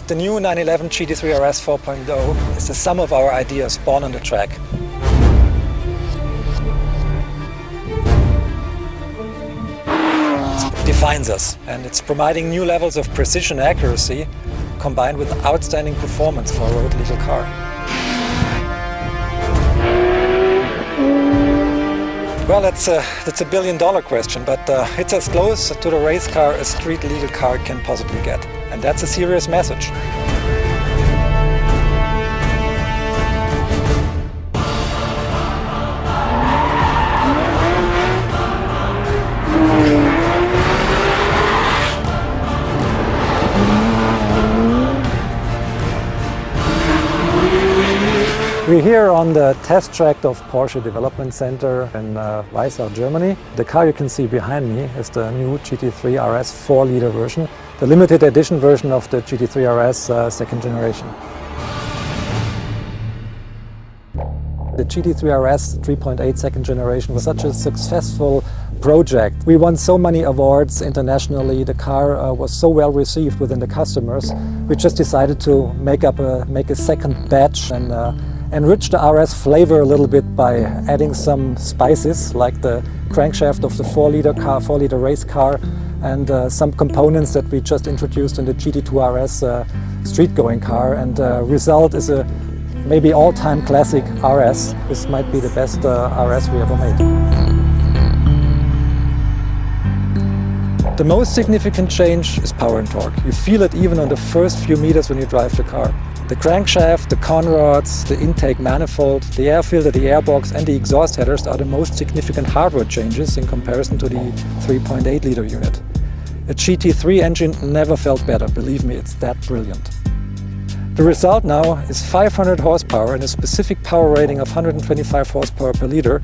The new 911 GT3 RS 4.0 is the sum of our ideas born on the track. It defines us, and it's providing new levels of precision and accuracy combined with outstanding performance for a road legal car. Well, that's a billion-dollar question, but it's as close to the race car a street legal car can possibly get. And that's a serious message. We're here on the test track of Porsche Development Center in Weissach, Germany. The car you can see behind me is the new GT3 RS 4-liter version, the limited edition version of the GT3 RS second generation. The GT3 RS 3.8 second generation was such a successful project. We won so many awards internationally. The car was so well received within the customers. We just decided to make a second batch and enrich the RS flavor a little bit by adding some spices like the crankshaft of the 4-liter race car and some components that we just introduced in the GT2 RS street-going car. And the result is a maybe all-time classic RS. This might be the best RS we ever made. The most significant change is power and torque. You feel it even on the first few meters when you drive the car. The crankshaft, the conrods, the intake manifold, the air filter, the airbox and the exhaust headers are the most significant hardware changes in comparison to the 3.8 liter unit. A GT3 engine never felt better, believe me, it's that brilliant. The result now is 500 horsepower and a specific power rating of 125 horsepower per liter,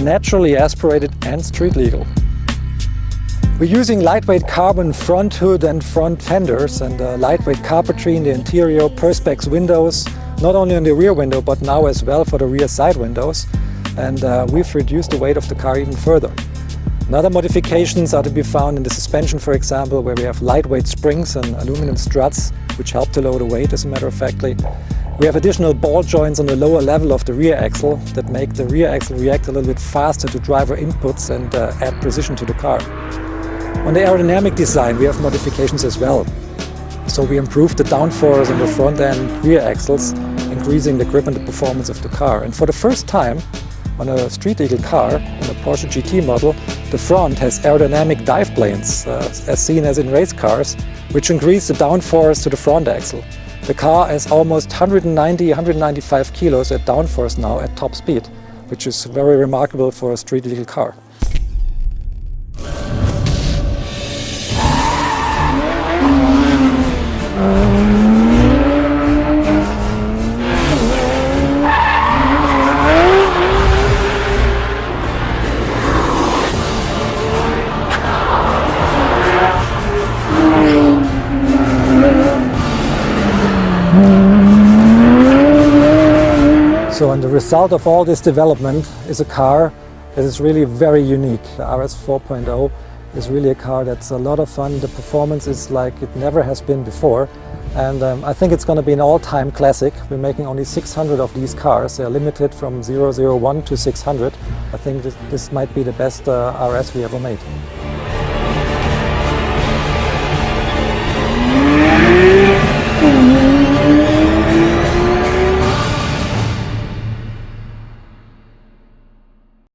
naturally aspirated and street legal. We're using lightweight carbon front hood and front fenders and lightweight carpentry in the interior, perspex windows, not only on the rear window but now as well for the rear side windows. And we've reduced the weight of the car even further. Other modifications are to be found in the suspension, for example, where we have lightweight springs and aluminum struts, which help to lower the weight, as a matter of fact. We have additional ball joints on the lower level of the rear axle that make the rear axle react a little bit faster to driver inputs and add precision to the car. On the aerodynamic design, we have modifications as well. So we improved the downforce on the front and rear axles, increasing the grip and the performance of the car. And for the first time on a street legal car, on a Porsche GT model, the front has aerodynamic dive planes, as seen as in race cars, which increase the downforce to the front axle. The car has almost 195 kilos at downforce now at top speed, which is very remarkable for a street legal car. So, and the result of all this development is a car that is really very unique. The RS 4.0 is really a car that's a lot of fun. The performance is like it never has been before. And I think it's going to be an all-time classic. We're making only 600 of these cars. They're limited from 001 to 600. I think this might be the best RS we ever made.